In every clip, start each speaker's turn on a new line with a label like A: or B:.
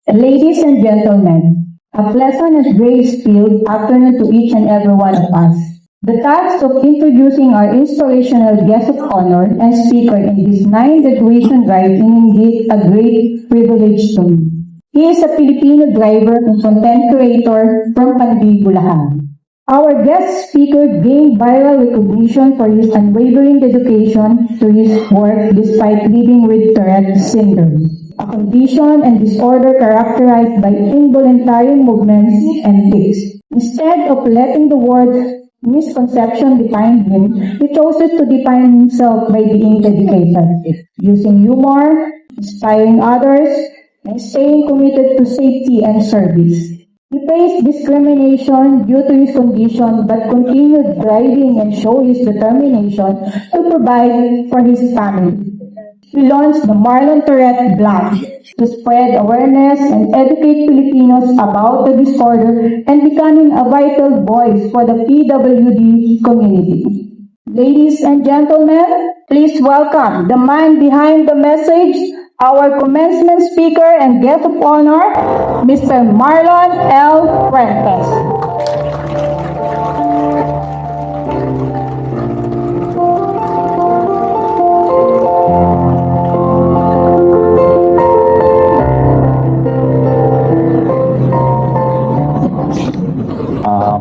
A: Ladies and gentlemen, a pleasant and grace-filled afternoon to each and every one of us. The task of introducing our inspirational guest of honor and speaker in this 9th graduation ride is indeed a great privilege to me. He is a Filipino driver and content creator from Panbi, Bulacan. Our guest speaker gained viral recognition for his unwavering dedication to his work despite living with Tourette syndrome, a condition and disorder characterized by involuntary movements and tics. Instead of letting the word misconception define him, he chooses to define himself by being dedicated, using humor, inspiring others, and staying committed to safety and service. He faced discrimination due to his condition but continued driving and showed his determination to provide for his family. He launched the Marlon Tourette Black to spread awareness and educate Filipinos about the disorder and becoming a vital voice for the PWD community. Ladies and gentlemen, please welcome the man behind the message, our commencement speaker and guest of honor, Mr. Marlon L. Fuentes.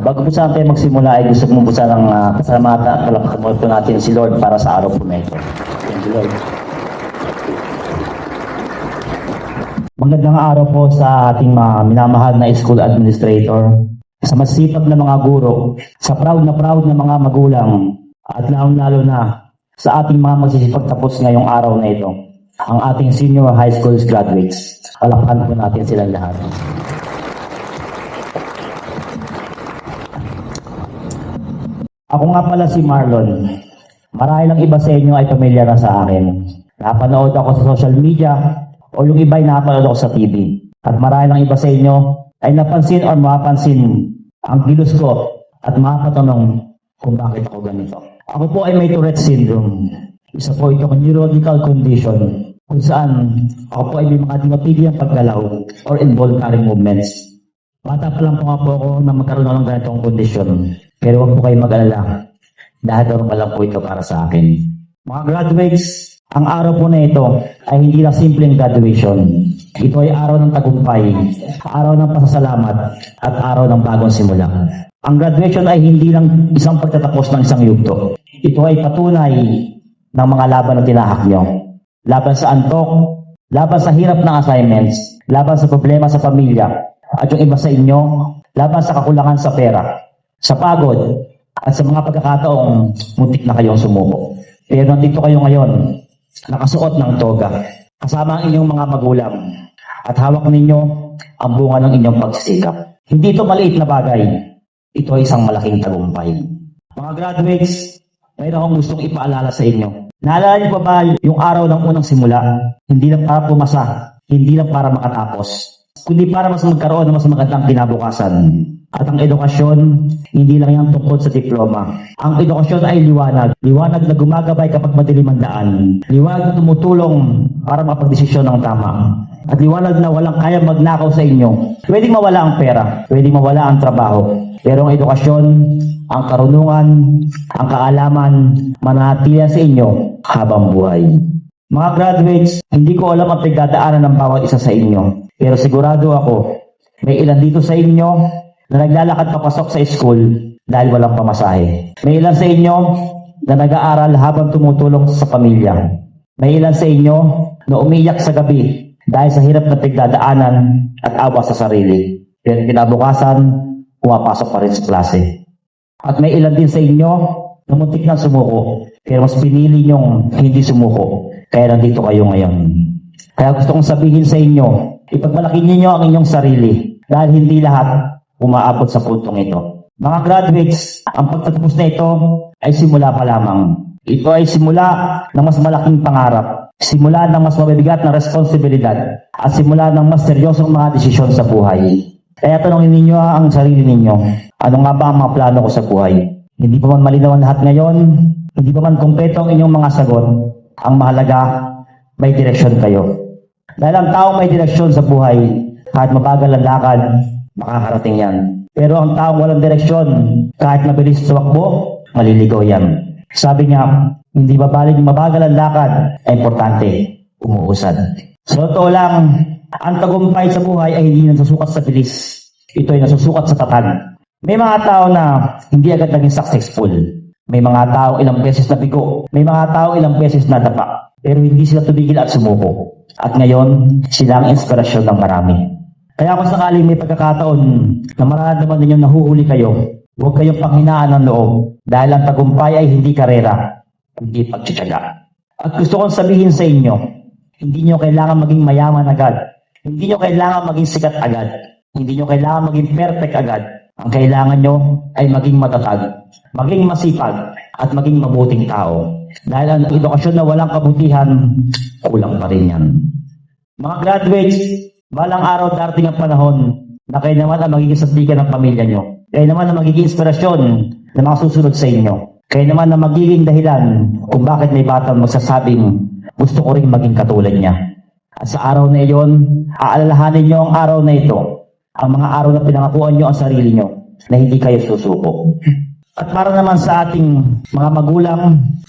B: Bago po saan tayo magsimula ay gusto ko po sanang pasalamatan po natin si Lord para sa araw po na ito. Thank you, Lord. Magandang araw po sa ating mga minamahal na school administrator, sa masipag na mga guro, sa proud na mga magulang, at lalong-lalo na sa ating mga magsisipagtapos ngayong araw na ito, ang ating senior high school graduates. Palakpakan po natin silang lahat. Ako nga pala si Marlon. Marahil ang iba sa inyo ay pamilyar na sa akin. Napanood ako sa social media o yung iba ay napanood ako sa TV. At marahil ang iba sa inyo ay napansin o mapapansin ang kilos ko at mapatanong kung bakit ako ganito. Ako po ay may Tourette syndrome. Isa po itong neurological condition kung saan ako po ay may mga di mapigilang paggalaw or involuntary movements. Bata pa lang po nga po ako na magkaroon ng ganitong kondisyon. Pero huwag po kayo mag-alala dahil daw lang po ito para sa akin. Mga graduates, ang araw po na ito ay hindi lang simpleng graduation. Ito ay araw ng tagumpay, araw ng pasasalamat, at araw ng bagong simula. Ang graduation ay hindi lang isang pagtatapos ng isang yugto. Ito ay patunay ng mga laban na tinahak nyo. Laban sa antok, laban sa hirap ng assignments, laban sa problema sa pamilya, at yung iba sa inyo, laban sa kakulangan sa pera, sa pagod, at sa mga pagkakataong muntik na kayong sumuko. Pero nandito kayo ngayon, nakasuot ng toga, kasama ang inyong mga magulang, at hawak ninyo ang bunga ng inyong pagsisikap. Hindi ito maliit na bagay, ito ay isang malaking tagumpay. Mga graduates, mayroon akong gustong ipaalala sa inyo. Naalala niyo pa ba yung araw ng unang simula? Hindi lang para pumasa, hindi lang para makatapos, kundi para mas magkaroon ng mas magandang kinabukasan. At ang edukasyon, hindi lang yan tungkol sa diploma. Ang edukasyon ay liwanag. Liwanag na gumagabay kapag madilim ang daan. Liwanag na tumutulong para makapagdesisyon ng tama. At liwanag na walang kaya magnakaw sa inyo. Pwedeng mawala ang pera, pwedeng mawala ang trabaho. Pero ang edukasyon, ang karunungan, ang kaalaman, mananatili sa inyo habang buhay. Mga graduates, hindi ko alam ang pagdadaanan ng bawat isa sa inyo. Pero sigurado ako, may ilan dito sa inyo na naglalakad papasok sa school dahil walang pamasahe. May ilan sa inyo na nag-aaral habang tumutulong sa pamilya. May ilan sa inyo na umiyak sa gabi dahil sa hirap na pagdadaanan at awa sa sarili. Pero kinabukasan, pumapasok pa rin sa klase. At may ilan din sa inyo na muntik na sumuko, pero mas pinili nyong hindi sumuko, kaya nandito kayo ngayon. Kaya gusto kong sabihin sa inyo, ipagmalaki ninyo ang inyong sarili dahil hindi lahat umaabot sa puntong ito. Mga graduates, ang pagtatapos na ito ay simula pa lamang. Ito ay simula ng mas malaking pangarap, simula ng mas mabibigat na responsibilidad, at simula ng mas seryosong mga desisyon sa buhay. Kaya tanongin ninyo ang sarili ninyo, ano nga ba ang mga plano ko sa buhay? Hindi pa man malinaw ang lahat ngayon, hindi pa man kumpleto ang inyong mga sagot, ang mahalaga, may direksyon kayo. Dahil ang taong may direksyon sa buhay, kahit mabagal ang lakad, makakarating yan. Pero ang taong walang direksyon, kahit mabilis tumakbo, maliligaw yan. Sabi niya, hindi babaling mabagal ang lakad, ay importante, umuusad. Sa totoo lang, ang tagumpay sa buhay ay hindi nasusukat sa bilis. Ito ay nasusukat sa tatag. May mga tao na hindi agad naging successful. May mga tao ilang beses na bigo. May mga tao ilang beses na dapa. Pero hindi sila tumigil at sumuko. At ngayon, sila ang inspirasyon ng marami. Kaya kung sakaling may pagkakataon na mararamdaman ninyo nahuhuli kayo, huwag kayong panghinaan ng loob dahil ang tagumpay ay hindi karera, hindi pagtsatsaga. At gusto kong sabihin sa inyo, hindi nyo kailangan maging mayaman agad. Hindi nyo kailangan maging sikat agad. Hindi nyo kailangan maging perfect agad. Ang kailangan nyo ay maging matatag, maging masipag, at maging mabuting tao. Dahil ang edukasyon na walang kabutihan, kulang pa rin yan. Mga graduates, balang araw darating ang panahon na kayo naman ang magiging sandigan ng pamilya nyo. Kayo naman ang magiging inspirasyon na mga susunod sa inyo. Kayo naman ang magiging dahilan kung bakit may batang magsasabing gusto ko rin maging katulad niya. At sa araw na iyon, aalalahanin nyo ang araw na ito, ang mga araw na pinangakuan nyo ang sarili nyo na hindi kayo susuko. At para naman sa ating mga magulang,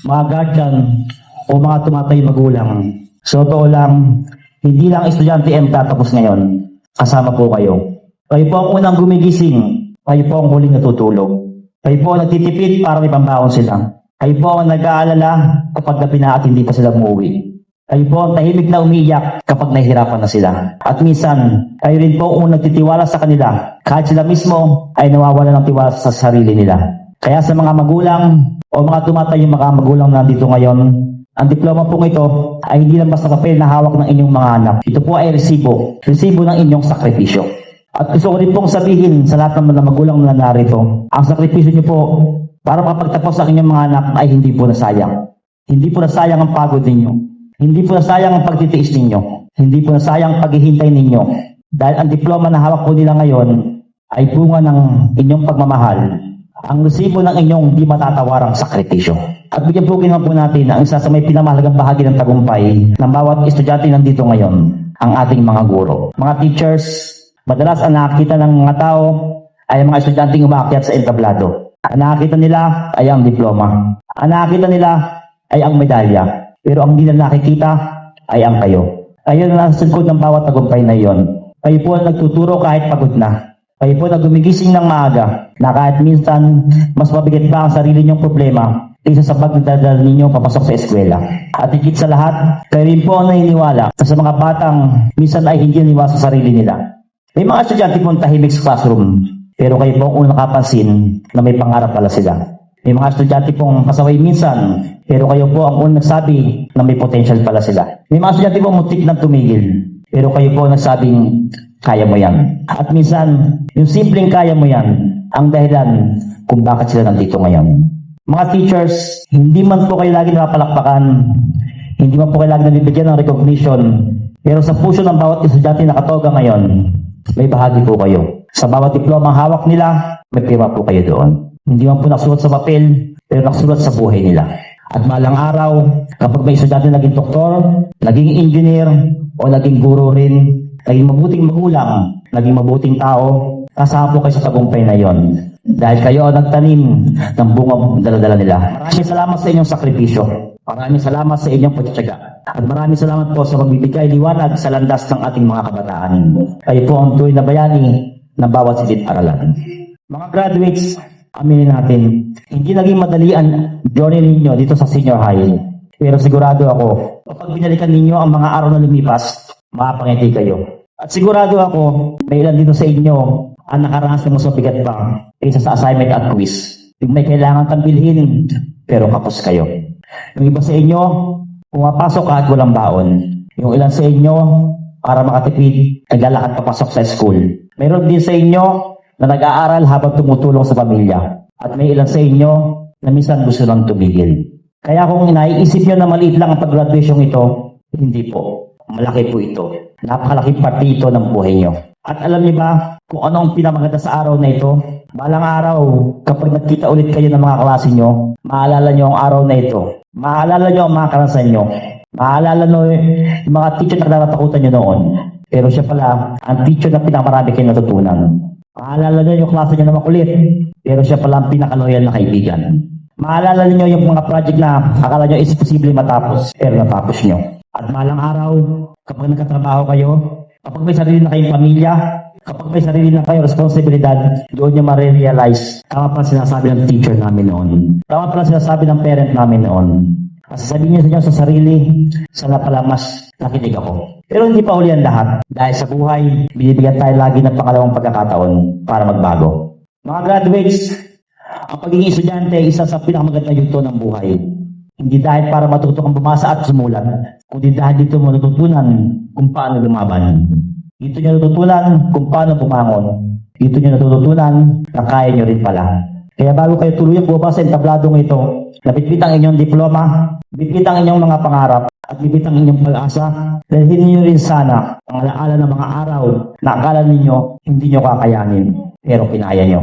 B: mga guardian, o mga tumatay magulang, so totoo lang, hindi lang estudyante ang tatapos ngayon, kasama po kayo. Kayo po ang unang gumigising, kayo po ang huling natutulog. Kayo po ang nagtitipid para may pambaon sila. Kayo po ang nag-aalala kapag napina at hindi pa sila umuwi. Kayo po ang tahimik na umiiyak kapag nahihirapan na sila. At minsan, kayo rin po ang nagtitiwala sa kanila kahit sila mismo ay nawawala ng tiwala sa sarili nila. Kaya sa mga magulang o mga tumatayong mga magulang na nandito ngayon, ang diploma po ito ay hindi lang basta papel na hawak ng inyong mga anak. Ito po ay resibo ng inyong sakripisyo. At gusto ko rin pong sabihin sa lahat ng mga magulang na narito, ang sakripisyo niyo po para makapagtapos ang inyong mga anak ay hindi po nasayang. Hindi po nasayang ang pagod ninyo. Hindi po nasayang ang pagtitiis ninyo. Hindi po nasayang ang paghihintay ninyo. Dahil ang diploma na hawak po nila ngayon ay bunga ng inyong pagmamahal. Ang resibo ng inyong di matatawarang sakripisyo. At bigyan po po natin ang isa sa may pinamahalagang bahagi ng tagumpay ng bawat estudyante nandito ngayon, ang ating mga guro. Mga teachers, madalas ang nakakita ng mga tao ay ang mga estudyanteng umaakyat sa entablado. Ang nakakita nila ay ang diploma. Ang nakakita nila ay ang medalya. Pero ang hindi na nakikita ay ang kayo. Kayo na nasa likod ng bawat tagumpay na iyon. Kayo po ang nagtuturo kahit pagod na. Kayo po na gumigising ng maaga na kahit minsan mas mabigat pa ang sarili niyong problema kaysa sa pagdadala ninyo papasok sa eskwela. At higit sa lahat, kayo rin po ang naniniwala na sa mga batang minsan ay hindi naniwala sa sarili nila. May mga estudyante pong tahimik sa classroom, pero kayo po ang unang nakapansin na may pangarap pala sila. May mga estudyante pong pasaway minsan, pero kayo po ang unang nagsabi na may potential pala sila. May mga estudyante pong muntik na tumigil, pero kayo po ang nagsabing kaya mo yan. At minsan, yung simpleng kaya mo yan, ang dahilan kung bakit sila nandito ngayon. Mga teachers, hindi man po kayo lagi napapalakpakan, hindi man po kayo lagi nabibigyan ng recognition, pero sa puso ng bawat estudyante na katoga ngayon, may bahagi po kayo. Sa bawat diploma ang hawak nila, may pirma po kayo doon. Hindi man po nakasulat sa papel, pero nakasulat sa buhay nila. At malang araw, kapag may estudyante naging doktor, naging engineer, o naging guro rin, naging mabuting magulang, naging mabuting tao, kasama po kayo sa tagumpay na yon. Dahil kayo ang nagtanim ng bunga dala-dala nila. Maraming salamat sa inyong sakripisyo. Maraming salamat sa inyong pagtsatsaga. At maraming salamat po sa pagbibigay liwanag sa landas ng ating mga kabataan. Kayo po ang tunay na bayani ng bawat silid-aralan. Mga graduates, aminin natin, hindi naging madali ang journey ninyo dito sa senior high. Pero sigurado ako, kapag binalikan ninyo ang mga araw na lumipas, makapangiti kayo. At sigurado ako, may ilan dito sa inyo ang nakaranas ng mas mabigat pa kaysa sa assignment at quiz. Yung may kailangan kang bilhin, pero kapos kayo. Yung iba sa inyo, pumapasok kahit walang baon. Yung ilan sa inyo, para makatipid, naglalakad papasok sa school. Mayroon din sa inyo na nag-aaral habang tumutulong sa pamilya. At may ilan sa inyo na minsan gusto lang tumigil. Kaya kung naiisip nyo na maliit lang ang pag-graduation ito, hindi po. Malaki po ito. Napakalaking parte ito ng buhay nyo. At alam niyo ba kung ano ang pinamaganda sa araw na ito? Balang araw, kapag nagkita ulit kayo ng mga klase nyo, maalala nyo ang araw na ito. Maalala nyo ang mga karanasan nyo. Maalala nyo yung mga teacher na natatakutan nyo noon. Pero siya pala, ang teacher na pinakamarami kayo natutunan. Maalala niyo yung klase niyo na makulit, pero siya pala ang pinakaloyal na kaibigan. Maalala niyo yung mga project na akala niyo is posible matapos, pero natapos niyo. At malang araw, kapag nagkatrabaho kayo, kapag may sarili na kayong pamilya, kapag may sarili na kayong responsibilidad, doon niyo ma-realize, tama pala sinasabi ng teacher namin noon. Tama pala sinasabi ng parent namin noon. Kasi sabihin niyo sa inyo sa sarili, sana pala mas nakinig ako. Pero hindi pa uli ang lahat. Dahil sa buhay, binibigyan tayo lagi ng pangalawang pagkakataon para magbago. Mga graduates, ang pagiging estudyante ay isa sa pinakamaganda yugto ng buhay. Hindi dahil para matuto kang bumasa at sumulat, kundi dahil dito mo natutunan kung paano lumaban. Dito nyo natutunan kung paano bumangon. Dito nyo natutunan na kaya nyo rin pala. Kaya bago kayo tuluyang bumasa sa tabladong ito, nabitbit ang inyong diploma, bitbit ang inyong mga pangarap, at bibit ang inyong pag-asa, dalhin niyo rin sana ang alaala ng mga araw na akala ninyo hindi nyo kakayanin, pero kinaya nyo.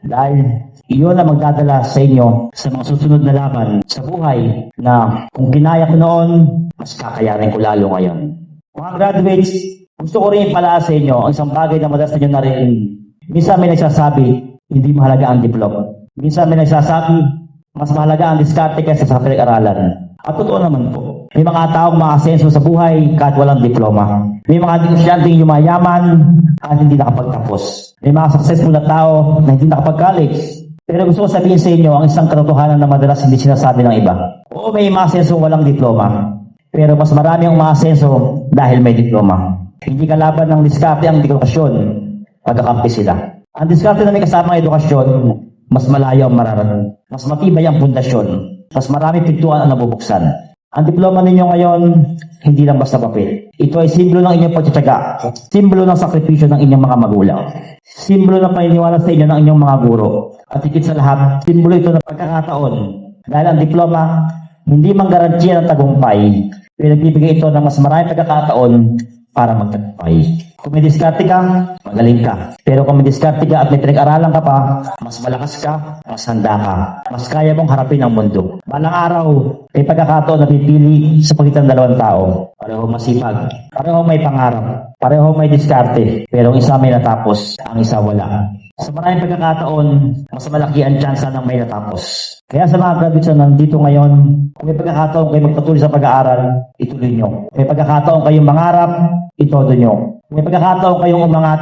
B: Dahil iyon ang magdadala sa inyo sa mga susunod na laban sa buhay na kung kinaya ko noon, mas kakayanin ko lalo ngayon. Mga graduates, gusto ko rin ipalaas sa inyo ang isang bagay na madalas ninyo narinig. Minsan may nagsasabi, hindi mahalaga ang diploma. Minsan may nagsasabi, mas mahalaga ang diskarte kaysa sa pinag-aralan. At totoo naman po. May mga taong maasenso sa buhay kahit walang diploma. May mga estudyanteng yumayaman at hindi nakapagtapos. May mga successful na tao na hindi nakapag-college. Pero gusto ko sabihin sa inyo ang isang katotohanan na madalas hindi sinasabi ng iba. Oo, may maasenso walang diploma. Pero mas marami ang maasenso dahil may diploma. Hindi kalaban ng diskarte ang edukasyon. Pagkakampi sila. Ang diskarte na may kasamang edukasyon, mas malayo ang mararating. Mas matibay ang pundasyon. Mas marami pintuan ang nabubuksan. Ang diploma ninyo ngayon, hindi lang basta papel. Ito ay simbolo ng inyong pagtsatsaga. Simbolo ng sakripisyo ng inyong mga magulang. Simbolo ng paniniwala sa inyo ng inyong mga guro. At higit sa lahat, simbolo ito ng pagkakataon. Dahil ang diploma, hindi mang garantiya ng tagumpay, pero nagbibigay ito ng mas maraming pagkakataon para magtagumpay. Kung may diskarte ka, magaling ka. Pero kung may diskarte ka at may pinag-aralan ka pa, mas malakas ka, mas handa ka. Mas kaya mong harapin ang mundo. Balang araw, may pagkakataon na pipili sa pagitan ng dalawang tao. Pareho masipag, pareho may pangarap, pareho may diskarte. Pero ang isa may natapos, ang isa wala. Sa maraming pagkakataon, mas malaki ang tsansa ng may natapos. Kaya sa mga graduates na nandito ngayon, kung may pagkakataon kayo magpatuloy sa pag-aaral, ituloy nyo. Kung may pagkakataon kayong mangarap, itodo nyo. Kung may pagkakataon kayong umangat,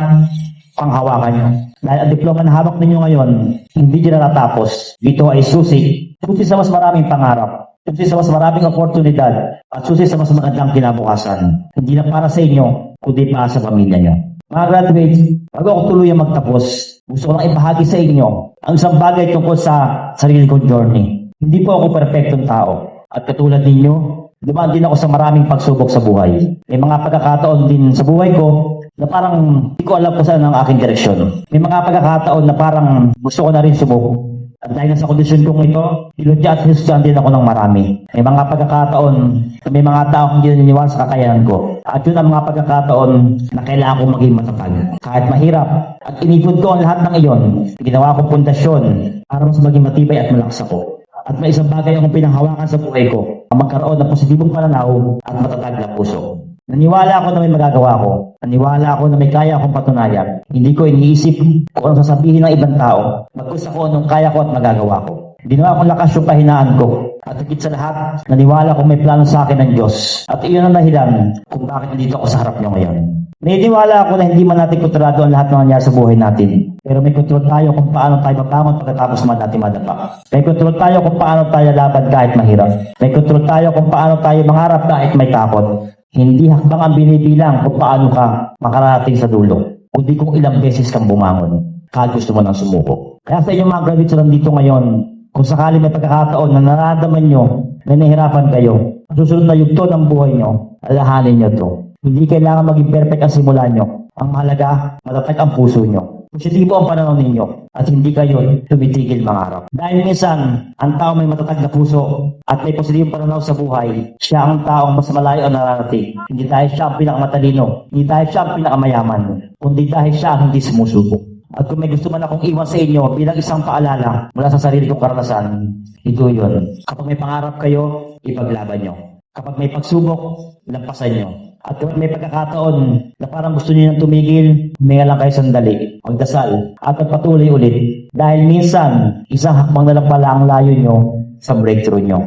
B: panghawakan nyo. Dahil ang diploma na hawak ninyo ngayon, hindi nyo natatapos. Dito ay susi. Susi sa mas maraming pangarap. Susi sa mas maraming oportunidad. At susi sa mas magandang kinabukasan. Hindi na para sa inyo, kundi para sa pamilya nyo. Mga graduates, bago ako tuluyang magtapos, gusto ko lang ibahagi sa inyo ang isang bagay tungkol sa sarili kong journey. Hindi po ako perfectong tao. At katulad ninyo, dumaan din ako sa maraming pagsubok sa buhay. May mga pagkakataon din sa buhay ko na parang hindi ko alam kung saan ang aking direksyon. May mga pagkakataon na parang gusto ko na rin sumuko. At dahil sa kondisyon kong ito, iludya at hinusuan din ako ng marami. May mga pagkakataon na may mga tao hindi naniniwala sa kakayanan ko. At yun ang mga pagkakataon na kailangan kong maging matatag. Kahit mahirap. At inipon ko ang lahat ng iyon. Ginawa kong pundasyon para mas maging matibay at malakas ako. At may isang bagay akong pinanghawakan sa buhay ko. Ang magkaroon ng positibong pananaw at matatag na puso. Naniwala ako na may magagawa ko. Naniwala ako na may kaya akong patunayan. Hindi ko iniisip kung anong sasabihin ng ibang tao. Magkus ako anong kaya ko at magagawa ko. Ginawa kong lakas yung pahinaan ko. At higit sa lahat, naniwala kong may plano sa akin ng Diyos. At iyon ang dahilan kung bakit nandito ako sa harap niyo ngayon. Naniniwala ako na hindi man natin kontrolado ang lahat ng nangyari sa buhay natin. Pero may kontrol tayo kung paano tayo mabangon pagkatapos man natin madapa. May kontrol tayo kung paano tayo laban kahit mahirap. May kontrol tayo kung paano tayo mangarap kahit may takot. Hindi hakbang ang binibilang kung paano ka makarating sa dulo, kundi kung ilang beses kang bumangon kahit gusto mo nang sumuko. Kaya sa inyong mga graduates na nandito ngayon, kung sakali may pagkakataon na nararamdaman nyo na nahihirapan kayo, ang susunod na yugto ng buhay nyo, alahanin nyo to. Hindi kailangan maging perfect ang simula nyo. Ang mahalaga, matatag ang puso nyo. Positibo ang pananaw ninyo at hindi kayo tumitigil mangarap. Dahil minsan, ang tao may matatag na puso at may positibong pananaw sa buhay, siya ang taong mas malayo ang nararating. Hindi dahil siya ang pinakamatalino, hindi dahil siya ang pinakamayaman, kundi dahil siya ang hindi sumusuko. At kung may gusto man akong iwan sa inyo bilang isang paalala mula sa sarili kong karanasan, ito yun. Kapag may pangarap kayo, ipaglaban nyo. Kapag may pagsubok, lampasan nyo. At kapag may pagkakataon na parang gusto niyo nang tumigil, huminga lang kayo sandali, magdasal, at magpatuloy ulit. Dahil minsan, isang hakbang na lang pala ang layo nyo sa breakthrough nyo.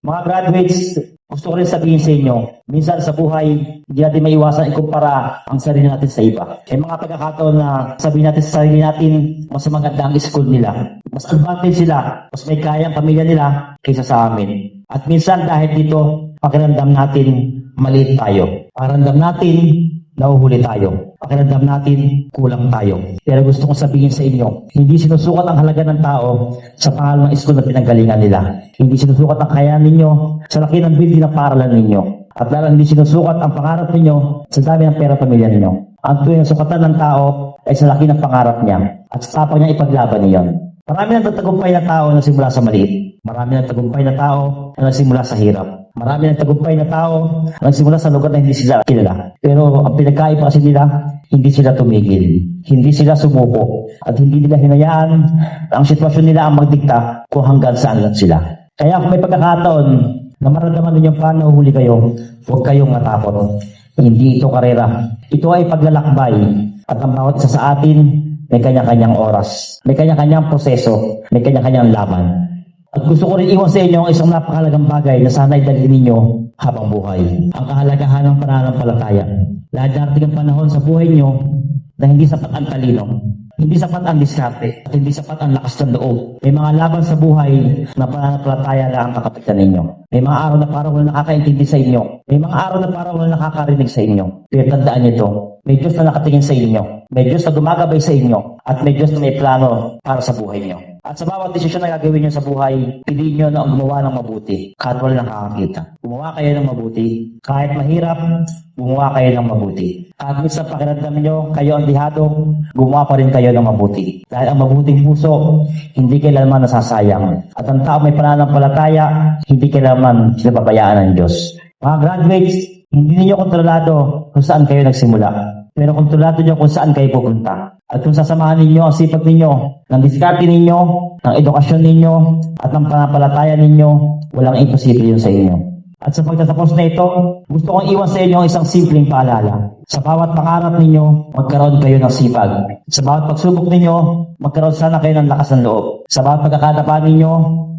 B: Mga graduates, gusto ko rin sabihin sa inyo, minsan sa buhay, hindi natin maiwasan ikumpara ang sarili natin sa iba. May mga pagkakataon na sabihin natin sa sarili natin, mas maganda ang school nila. Mas advantage sila, mas may kaya ang pamilya nila kaysa sa amin. At minsan dahil dito, pakiramdam natin, maliit tayo. Pakiramdam natin, nahuhuli tayo. Pakiramdam natin, kulang tayo. Pero gusto kong sabihin sa inyo, hindi sinusukat ang halaga ng tao sa pangalan ng school na pinanggalingan nila. Hindi sinusukat ang kaya ninyo sa laki ng building na paralan ninyo. At lalo hindi sinusukat ang pangarap ninyo sa dami ng pera pamilya ninyo. Ang tunay na sukatan ng tao ay sa laki ng pangarap niya at sa tapang niya ipaglaban niyon. Marami ng tagumpay na tao na simula sa maliit. Marami ng tagumpay na tao na nagsimula sa hirap. Marami ng tagumpay na tao na nagsimula sa lugar na hindi sila kilala. Pero ang pinagkaiba kasi nila, hindi sila tumigil. Hindi sila sumuko. At hindi nila hinayaan ang sitwasyon nila ang magdikta kung hanggang saan lang sila. Kaya kung may pagkakataon na maramdaman ninyong paano huli kayo, huwag kayong matakot. Hindi ito karera. Ito ay paglalakbay. At ang bawat isa sa atin, may kanya-kanyang oras. May kanya-kanyang proseso. May kanya-kanyang laban. At gusto ko rin iwan sa inyo ang isang napakahalagang bagay na sana'y dalhin ninyo habang buhay. Ang kahalagahan ng pananampalataya. Lahat darating ang panahon sa buhay nyo na hindi sapat ang talino, hindi sapat ang diskarte, at hindi sapat ang lakas ng loob. May mga laban sa buhay na pananampalataya lang ang kakapitan ninyo. May mga araw na parang wala nakakaintindi sa inyo. May mga araw na parang wala nakakarinig sa inyo. Pero tandaan nyo ito, may Diyos na nakatingin sa inyo. May Diyos na gumagabay sa inyo. At may Diyos na may plano para sa buhay nyo. At sa bawat desisyon na gagawin nyo sa buhay, piliin nyo na ang gumawa ng mabuti kahit wala nakakakita. Gumawa kayo ng mabuti. Kahit mahirap, gumawa kayo ng mabuti. Kahit minsan pakiramdam nyo, kayo ang dihado, gumawa pa rin kayo ng mabuti. Dahil ang mabuting puso, hindi kailanman nasasayang. At ang tao may pananampalataya, hindi kailanman sinapabayaan ng Diyos. Mga graduates, hindi ninyo kontrolado kung saan kayo nagsimula. Pero kontrolado nyo kung saan kayo pupunta. At kung sasamahan ninyo ang sipag ninyo, ng diskarte ninyo, ng edukasyon ninyo, at ng pananampalataya ninyo, walang imposible yun sa inyo. At sa pagtatapos na ito, gusto kong iwan sa inyo ang isang simpleng paalala. Sa bawat pangarap ninyo, magkaroon kayo ng sipag. Sa bawat pagsubok ninyo, magkaroon sana kayo ng lakas ng loob. Sa bawat pagkakatapan ninyo,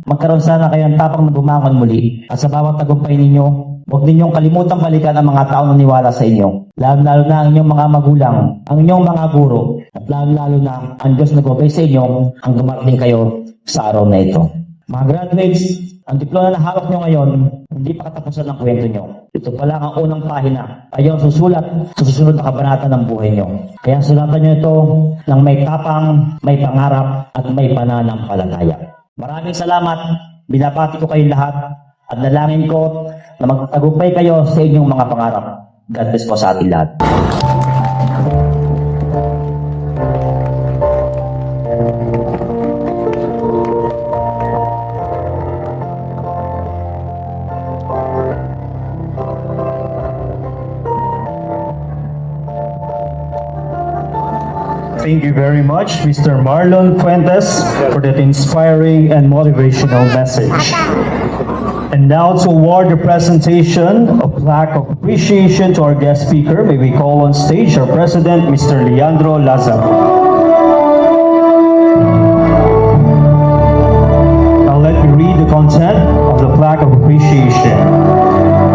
B: magkaroon sana kayo ng tapang na bumangon muli. At sa bawat tagumpay ninyo, huwag ninyong kalimutang balikan ang mga taong naniwala sa inyo. Lalo-lalo na ang inyong mga magulang, ang inyong mga guro, at lalo-lalo na ang Diyos na nagbabay sa inyo ang dumarating kayo sa araw na ito. Mga graduates, ang diploma na hawak nyo ngayon, hindi pa katapusan ng kwento nyo. Ito pa lang ang unang pahina. Kayo ang susulat sa susunod na kabanata ng buhay nyo. Kaya sulatan nyo ito ng may tapang, may pangarap, at may pananampalataya. Maraming salamat. Binabati ko kayong lahat. At dalangin ko na magtagumpay kayo sa inyong mga pangarap. God bless po sa ating lahat.
C: Thank you very much, Mr. Marlon Fuentes, for that inspiring and motivational message. And now to award the presentation of plaque of appreciation to our guest speaker, may we call on stage our President, Mr. Leandro Lazaro. Now let me read the content of the plaque of appreciation.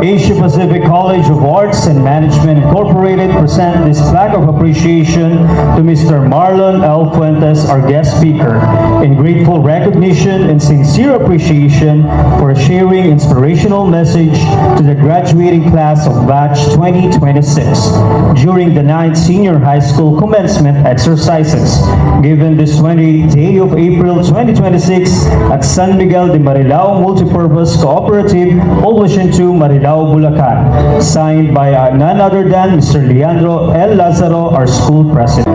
C: Asia Pacific College of Arts and Management Incorporated present this plaque of appreciation to Mr. Marlon L. Fuentes, our guest speaker, in grateful recognition and sincere appreciation for sharing inspirational message to the graduating class of batch 2026 during the 9th Senior High School commencement exercises given this 20th day of April 2026 at San Miguel de Marilao Multipurpose Cooperative, Poblacion 2, Marilao, Bulacan, signed by none other than Mr. Leandro L. Lazaro, our school president.